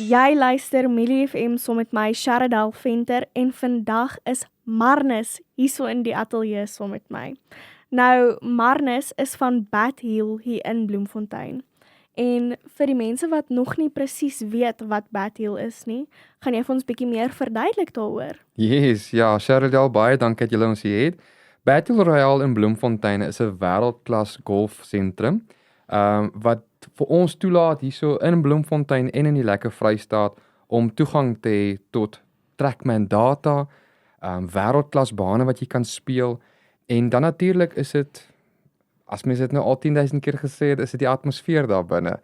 Jy luister Millie FM saam met my Sharadal Venter en vandag is Marnus hierso in die ateljee saam met my. Nou, Marnus is van Bat Hill hier in Bloemfontein. En vir die mense wat nog nie presies weet wat Bat Hill is nie, gaan jy vir ons bietjie meer verduidelik daaroor? Yes, ja, Sharadal, baie dankie dat julle ons hier het. Battle Royale in Bloemfontein is 'n wêreldklas golfsentrum, wat vir ons toelaat hierso in Bloemfontein en in die lekker Vrystaat om toegang te hê tot Trackman data, wêreldklas bane wat jy kan speel, en dan natuurlik is dit, as mens dit nou al 10,000 keer gesê het, is dit die atmosfeer daar binne.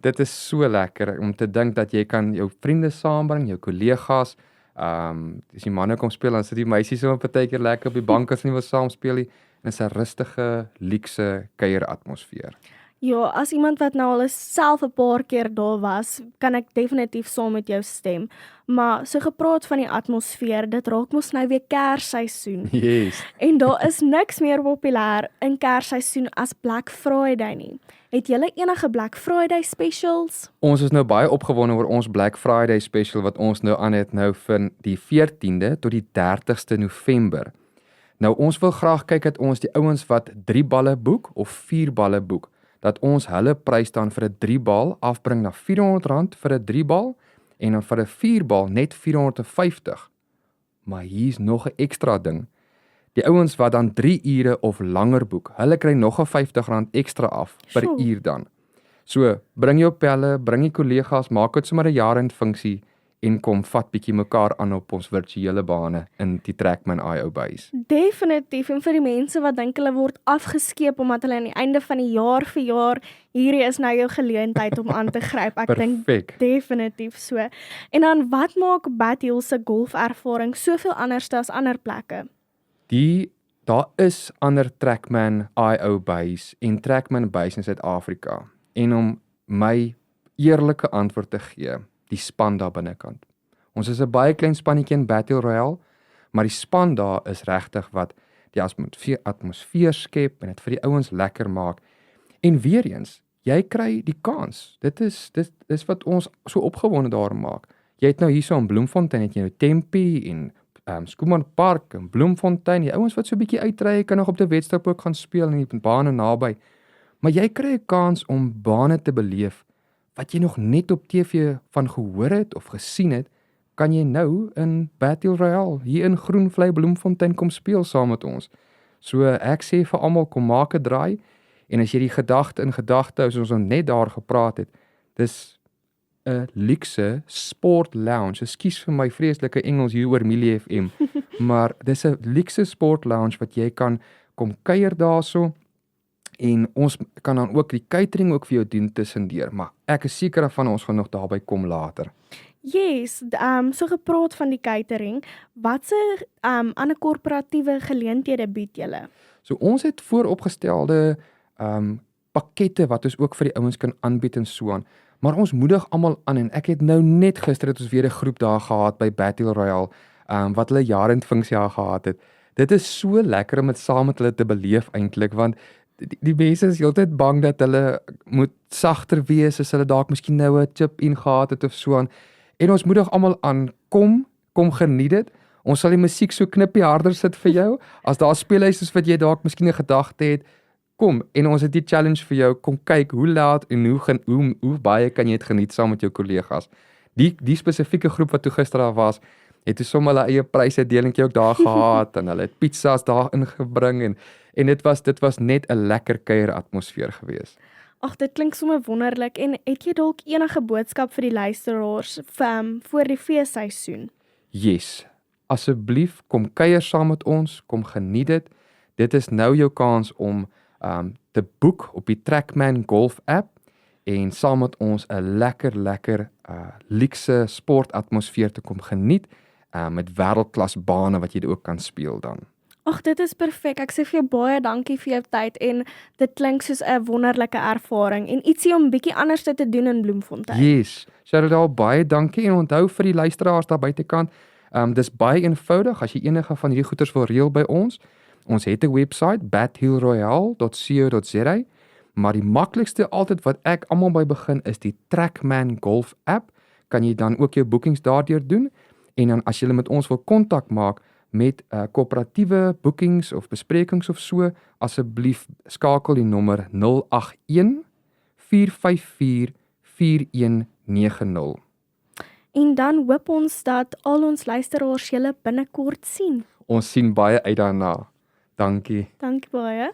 Dit is so lekker om te dink dat jy kan jou vriende saambring, jou kollegas, as die manne kom speel, dan sit die meisies so partykeer lekker op die bank as nie wil saam speel nie, en is 'n rustige, luukse kuieratmosfeer. Ja, as iemand wat nou al self 'n paar keer daar was, kan ek definitief saam met jou stem. Maar so gepraat van die atmosfeer, dit raak mos nou weer Kersseisoen. Yes. En daar is niks meer populêr in Kersseisoen as Black Friday nie. Het julle enige Black Friday specials? Ons is nou baie opgewonde oor ons Black Friday special wat ons nou aan het nou van die 14de tot die 30ste November. Nou ons wil graag kyk dat ons die ouens wat 3 balle boek of 4 balle boek, dat ons hulle prys dan vir 'n 3 bal afbring na R400 vir 'n 3 bal en dan vir 'n 4 bal net R450. Maar hier's nog 'n ekstra ding. Die ouens wat dan 3 ure of langer boek, hulle kry nog 'n R50 ekstra af per Sjoe. uur dan. So, bring jou pelle, bring die kollegas, maak dit sommer 'n jaar-end funksie en kom vat bietjie mekaar aan op ons virtuele bane in die Trackman IO base. Definitief, en vir die mense wat dink hulle word afgeskeep omdat hulle aan die einde van die jaar verjaar, hierdie is nou jou geleentheid om aan te gryp. Ek dink Perfek. definitief so. En dan wat maak Bat Hill se golfervaring soveel anders as ander plekke? Daar is ander Trackman IO base en Trackman base in Suid-Afrika. En om my eerlike antwoord te gee, die span daar binnekant. Ons is 'n baie klein spannetjie in Battle Royale, maar die span daar is regtig wat die atmosfeer skep en dit vir die ouens lekker maak. En weer eens, jy kry die kans. Dit is wat ons so opgewonde daarom maak. Jy het nou hierso in Bloemfontein het jy nou Tempe en Schoeman Park en Bloemfontein. Die ouens wat so 'n bietjie uitry kan nog op die Wetstrip ook gaan speel in die bane naby. Maar jy kry 'n kans om bane te beleef wat jy nog net op TV van gehoor het of gesien het, kan jy nou in Battle Royale hier in Groenvlei Bloemfontein kom speel saam met ons. So ek sê vir almal, kom maak 'n draai, en as jy die gedagte hou soos ons net daar gepraat het, dis 'n luukse sport lounge. Ekskuus vir my vreeslike Engels hier oor Millie FM, maar dis 'n luukse sport lounge wat jy kan kom kuier daarso. En ons kan dan ook die catering ook vir jou doen tussendeur, maar ek is seker daarvan ons gaan nog daarby kom later. Yes, so gepraat van die catering, watse ander korporatiewe geleenthede bied julle? So ons het vooropgestelde pakkette wat ons ook vir die ouens kan aanbied en so aan. Maar ons moedig almal aan, en ek het nou net gister het ons weer 'n groep daar gehad by Battle Royale, wat hulle jaar-end funksie gehad het. Dit is so lekker om dit saam met hulle te beleef eintlik, want die mense is heeltyd bang dat hulle moet sagter wees as hulle dalk miskien nou 'n chip ingehad het of so aan. En ons moedig almal aan, kom geniet dit. Ons sal die musiek so knippie harder sit vir jou. As daar speelhuise is wat jy dalk miskien 'n gedagte het, kom, en ons het die challenge vir jou, kom kyk hoe laat en hoe baie kan jy dit geniet saam met jou kollegas. Die spesifieke groep wat toe gister daar was, het toe sommer hulle eie prysuitdelingkie ook daar gehad, en hulle het pizzas daar ingebring, en dit was net 'n lekker kuier atmosfeer gewees. Ag, dit klink sommer wonderlik, en het jy dalk enige boodskap vir die luisteraars voor die feesseisoen? Yes, asseblief kom kuier saam met ons, kom geniet dit. Dit is nou jou kans om te boek op die Trackman Golf app en saam met ons 'n lekker luukse sportatmosfeer te kom geniet met wêreldklas bane wat jy ook kan speel dan. Ag, dit is perfek. Ek sê vir jou baie dankie vir jou tyd, en dit klink soos 'n wonderlike ervaring en ietsie om bietjie anders te doen in Bloemfontein. Yes, Sharadal, baie dankie, en onthou vir die luisteraars daar buitekant, dis baie eenvoudig as jy enige van hierdie goeders wil reël by ons. Ons het 'n webwerf, bathillroyale.co.za, maar die maklikste altyd wat ek almal by begin is die Trackman Golf app. kan jy dan ook jou boekings daardeur doen en dan as jy met ons wil kontak maak met koöperatiewe boekings of besprekings of so, asseblief skakel die nommer 081 454 4190. En dan hoop ons dat al ons luisteraars julle binnekort sien. Ons sien baie uit daarna. Dankie. Dankie baie.